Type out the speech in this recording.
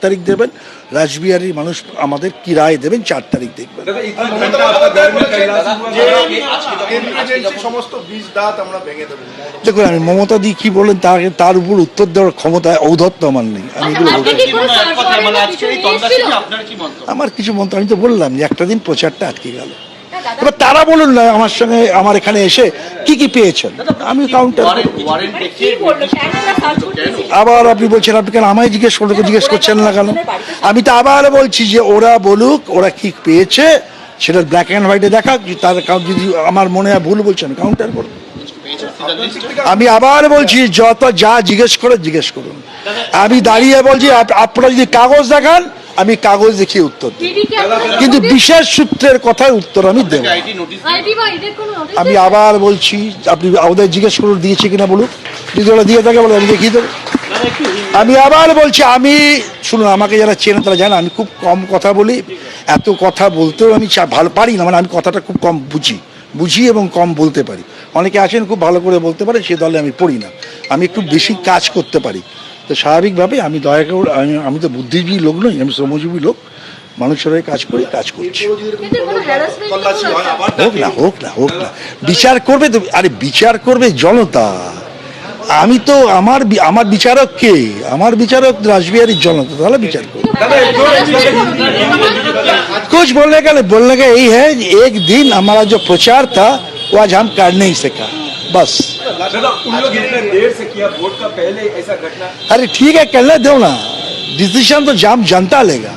তারিখ দেবেন, রাসবিহারীর মানুষ আমাদের কি রায় দেবেন 4 তারিখ দেখবেন। দেখুন, আমি মমতা দি কি বলেন তার উপর উত্তর দেওয়ার ক্ষমতা ঔদ্ধত্য আমার নেই। আমি এগুলো আমার কিছু মন্ত্র, আমি তো বললাম যে একটা দিন প্রচারটা আটকে গেল। এবার তারা বলুন না আমার সঙ্গে, আমার এখানে এসে কি কি পেয়েছেন, আমি কাউন্টার। আবার আপনি বলছেন আপনি কেন আমায় জিজ্ঞেস করছেন না কেন? আমি তো আবার বলছি যে ওরা বলুক ওরা কি পেয়েছে, সেটা ব্ল্যাক অ্যান্ড হোয়াইটে দেখা, তার যদি আমার মনে হয় ভুল বলছেন কাউন্টার করুন। আমি আবার বলছি যত যা জিজ্ঞেস করুন। আমি দাঁড়িয়ে বলছি আপনারা যদি কাগজ দেখান আমি কাগজ দেখিয়ে উত্তর দেব, কিন্তু বিশেষ সূত্রের কথায় উত্তর আমি দেব। আমি আবার বলছি আপনি ওদের জিজ্ঞেস করুন দিয়েছে কিনা বলুন, যদি ওরা দিয়ে থাকে বলে আমি দেখিয়ে দেবো। আমি আবার বলছি, আমি শুনুন, আমাকে যারা চেনে তারা জানে আমি খুব কম কথা বলি, এত কথা বলতেও আমি ভালো পারি না, মানে আমি কথাটা খুব কম বুঝি এবং কম বলতে পারি। অনেকে আছেন খুব ভালো করে বলতে পারে, সে দলে আমি পড়ি না, আমি একটু বেশি কাজ করতে পারি। তো স্বাভাবিকভাবে আমি দয়া করে আমি তো বুদ্ধিজীবী লোক নই, আমি শ্রমজীবী লোক, মানুষের হয়ে কাজ করছি। হোক না বিচার করবে তো, আরে বিচার করবে জনতা। আমি তো আমার বিচারক কে? আমার বিচারক রাসবিহারীর জনতা, তাহলে বিচার করবে। कुछ बोलने का यही है, एक दिन हमारा जो प्रचार था वो आज हम कर नहीं सका, बस। उन लोग इतने देर से किया वोट का पहले ऐसा घटना। अरे ठीक है, करने दो ना, डिसीजन तो जनता लेगा।